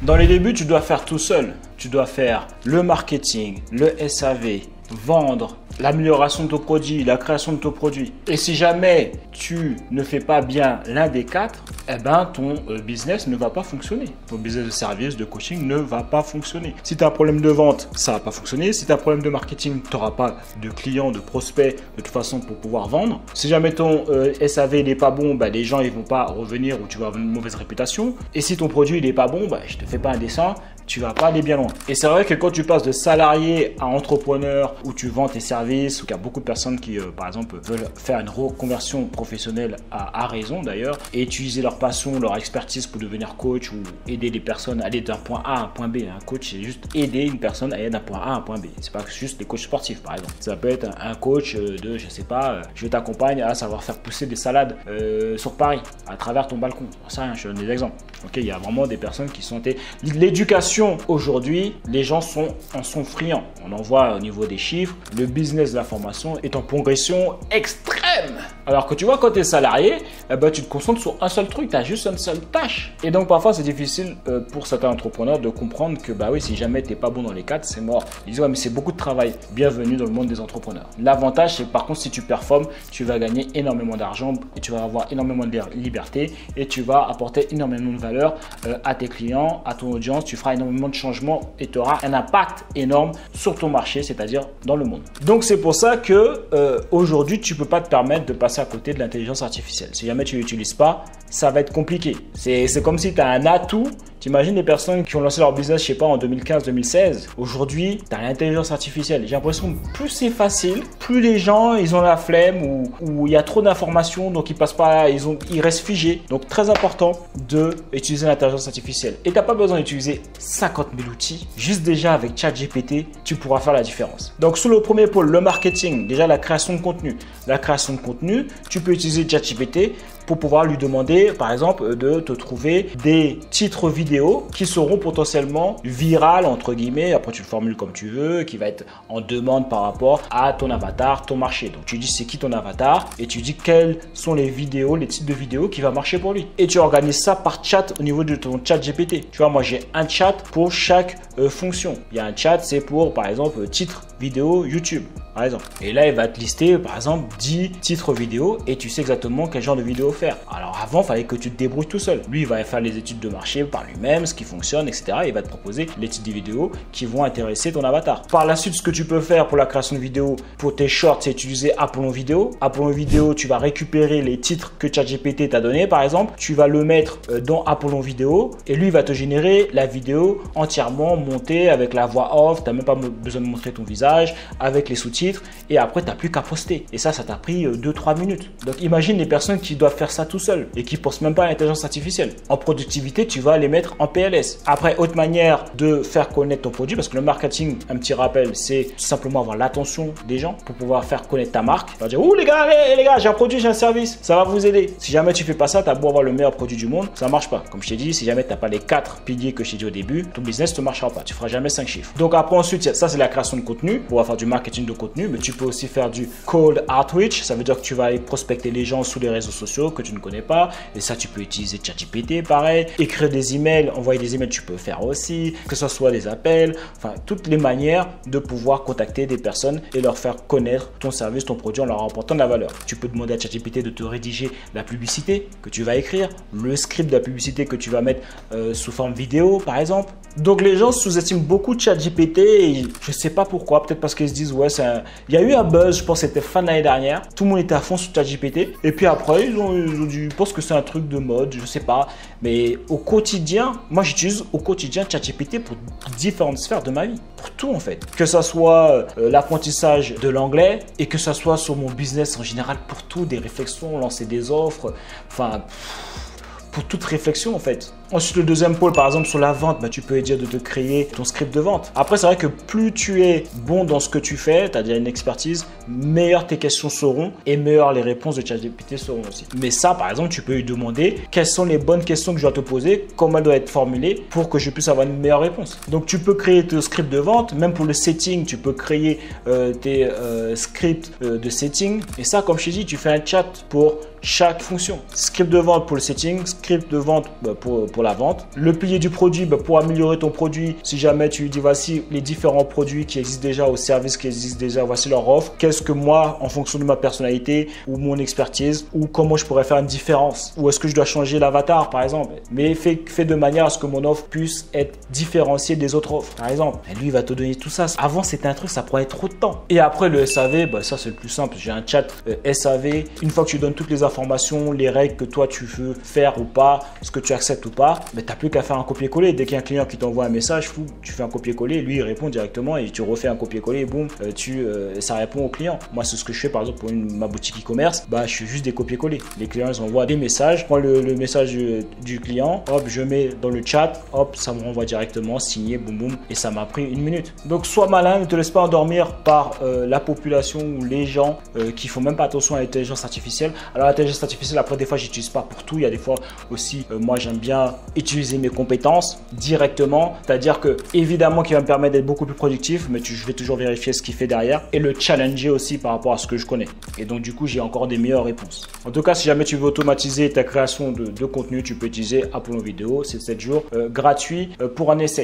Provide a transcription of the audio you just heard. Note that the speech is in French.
Dans les débuts, tu dois faire tout seul. Tu dois faire le marketing, le SAV, vendre, l'amélioration de ton produit, la création de ton produit. Et si jamais tu ne fais pas bien l'un des quatre, eh ben ton business ne va pas fonctionner. Ton business de service, de coaching ne va pas fonctionner. Si tu as un problème de vente, ça ne va pas fonctionner. Si tu as un problème de marketing, tu n'auras pas de clients, de prospects de toute façon pour pouvoir vendre. Si jamais ton SAV n'est pas bon, bah, les gens ne vont pas revenir ou tu vas avoir une mauvaise réputation. Et si ton produit n'est pas bon, bah, je ne te fais pas un dessin, tu ne vas pas aller bien loin. Et c'est vrai que quand tu passes de salarié à entrepreneur, où tu vends tes services, ou qu'il y a beaucoup de personnes qui, par exemple, veulent faire une reconversion professionnelle à raison d'ailleurs, et utiliser leur passion, leur expertise pour devenir coach ou aider les personnes à aller d'un point A à un point B. Un coach, c'est juste aider une personne à aller d'un point A à un point B. C'est pas juste des coachs sportifs, par exemple. Ça peut être un coach de, je sais pas, je t'accompagne à savoir faire pousser des salades sur Paris, à travers ton balcon. Ça, je donne des exemples. Ok, il y a vraiment des personnes qui sont... L'éducation, aujourd'hui, les gens en sont friands. On en voit au niveau des chiffres. Le business de la formation est en progression extrême. Alors que tu vois, quand tu es salarié, eh ben, tu te concentres sur un seul truc, tu as juste une seule tâche. Et donc, parfois, c'est difficile pour certains entrepreneurs de comprendre que, bah oui, si jamais tu n'es pas bon dans les quatre, c'est mort. Ils disent, ouais, mais c'est beaucoup de travail. Bienvenue dans le monde des entrepreneurs. L'avantage, c'est que par contre, si tu performes, tu vas gagner énormément d'argent et tu vas avoir énormément de liberté et tu vas apporter énormément de valeur à tes clients, à ton audience. Tu feras énormément de changements et tu auras un impact énorme sur ton marché, c'est-à-dire dans le monde. Donc, c'est pour ça que aujourd'hui, tu ne peux pas te permettre de passer à côté de l'intelligence artificielle. Si jamais tu ne l'utilises pas, ça va être compliqué. C'est comme si tu as un atout. Tu imagines les personnes qui ont lancé leur business, je sais pas, en 2015-2016. Aujourd'hui, tu as l'intelligence artificielle. J'ai l'impression que plus c'est facile, plus les gens, ils ont la flemme ou il y a trop d'informations, donc ils passent pas, ils restent figés. Donc, très important d'utiliser l'intelligence artificielle. Et tu n'as pas besoin d'utiliser 50 000 outils. Juste déjà avec ChatGPT, tu pourras faire la différence. Donc, sous le premier pôle, le marketing, déjà la création de contenu. La création de contenu, tu peux utiliser ChatGPT pour pouvoir lui demander, par exemple, de te trouver des titres vidéo qui seront potentiellement virales, entre guillemets. Après, tu le formules comme tu veux, qui va être en demande par rapport à ton avatar, ton marché. Donc, tu dis c'est qui ton avatar et tu dis quels sont les vidéos, les titres de vidéos qui va marcher pour lui. Et tu organises ça par chat au niveau de ton chat GPT. Tu vois, moi, j'ai un chat pour chaque fonction. Il y a un chat, c'est pour, par exemple, titre vidéo YouTube. Par exemple. Et là, il va te lister, par exemple, 10 titres vidéo et tu sais exactement quel genre de vidéo faire. Alors avant, il fallait que tu te débrouilles tout seul. Lui, il va faire les études de marché par lui-même, ce qui fonctionne, etc. Et il va te proposer les titres de vidéos qui vont intéresser ton avatar. Par la suite, ce que tu peux faire pour la création de vidéos, pour tes shorts, c'est utiliser Apollon Vidéo. Apollon Vidéo, tu vas récupérer les titres que ChatGPT t'a donné, par exemple. Tu vas le mettre dans Apollon Vidéo et lui, il va te générer la vidéo entièrement montée avec la voix off. Tu n'as même pas besoin de montrer ton visage, avec les sous-titres. Et après, tu n'as plus qu'à poster. Et ça t'a pris 2-3 minutes. Donc, imagine les personnes qui doivent faire ça tout seul et qui ne pensent même pas à l'intelligence artificielle. En productivité, tu vas les mettre en PLS. Après, autre manière de faire connaître ton produit, parce que le marketing, un petit rappel, c'est tout simplement avoir l'attention des gens pour pouvoir faire connaître ta marque. Tu vas dire, ouh les gars, j'ai un produit, j'ai un service. Ça va vous aider. Si jamais tu fais pas ça, tu as beau avoir le meilleur produit du monde, ça ne marche pas. Comme je t'ai dit, si jamais tu n'as pas les 4 piliers que je t'ai dit au début, ton business ne marchera pas. Tu feras jamais 5 chiffres. Donc, après, ensuite, ça, c'est la création de contenu. Pour pouvoir faire du marketing de contenu. Mais tu peux aussi faire du cold outreach. Ça veut dire que tu vas aller prospecter les gens sous les réseaux sociaux que tu ne connais pas. Et ça, tu peux utiliser ChatGPT, pareil. Écrire des emails, envoyer des emails, tu peux faire aussi. Que ce soit des appels. Enfin, toutes les manières de pouvoir contacter des personnes et leur faire connaître ton service, ton produit en leur apportant de la valeur. Tu peux demander à ChatGPT de te rédiger la publicité que tu vas écrire, le script de la publicité que tu vas mettre sous forme vidéo, par exemple. Donc, les gens sous-estiment beaucoup ChatGPT et je ne sais pas pourquoi. Peut-être parce qu'ils se disent, ouais, il y a eu un buzz, je pense que c'était fin d'année dernière. Tout le monde était à fond sur ChatGPT. Et puis après, ils pensent que c'est un truc de mode, je sais pas. Mais au quotidien, moi j'utilise au quotidien ChatGPT pour différentes sphères de ma vie. Pour tout en fait. Que ça soit l'apprentissage de l'anglais et que ça soit sur mon business en général, pour tout, des réflexions, lancer des offres. Enfin, pour toute réflexion en fait. Ensuite, le deuxième pôle, par exemple, sur la vente, bah, tu peux dire de te créer ton script de vente. Après, c'est vrai que plus tu es bon dans ce que tu fais, tu as déjà une expertise, meilleures tes questions seront et meilleures les réponses de ChatGPT seront aussi. Mais ça, par exemple, tu peux lui demander quelles sont les bonnes questions que je dois te poser, comment elles doivent être formulées pour que je puisse avoir une meilleure réponse. Donc, tu peux créer ton script de vente, même pour le setting, tu peux créer tes scripts de setting. Et ça, comme je t'ai dit, tu fais un chat pour chaque fonction. Script de vente pour le setting, script de vente pour pour la vente. Le pilier du produit, pour améliorer ton produit, si jamais tu dis voici les différents produits qui existent déjà ou services qui existent déjà, voici leur offre. Qu'est-ce que moi, en fonction de ma personnalité ou mon expertise, ou comment je pourrais faire une différence, ou est-ce que je dois changer l'avatar par exemple. Mais fait de manière à ce que mon offre puisse être différenciée des autres offres par exemple. Et lui, il va te donner tout ça. Avant, c'était un truc, ça prenait trop de temps. Et après, le SAV, ça c'est le plus simple. J'ai un chat SAV. Une fois que tu donnes toutes les informations, les règles que toi tu veux faire ou pas, ce que tu acceptes ou pas, tu n'as plus qu'à faire un copier-coller. Dès qu'il y a un client qui t'envoie un message, tu fais un copier-coller, lui il répond directement et tu refais un copier-coller et boum, ça répond au client. Moi, c'est ce que je fais par exemple pour ma boutique e-commerce. Je fais juste des copier-coller. Les clients, ils envoient des messages. Je prends le message du client, hop, je mets dans le chat, hop, ça me renvoie directement, signé, boum, boum, et ça m'a pris 1 minute. Donc, sois malin, ne te laisse pas endormir par la population ou les gens qui font même pas attention à l'intelligence artificielle. Alors, l'intelligence artificielle, après, des fois, j'utilise pas pour tout. Il y a des fois aussi, moi, j'aime bien utiliser mes compétences directement. C'est-à-dire que, évidemment, qu'il va me permettre d'être beaucoup plus productif, mais je vais toujours vérifier ce qu'il fait derrière et le challenger aussi par rapport à ce que je connais. Et donc, du coup, j'ai encore des meilleures réponses. En tout cas, si jamais tu veux automatiser ta création de contenu, tu peux utiliser Apollo Vidéo. C'est 7 jours gratuit pour un essai.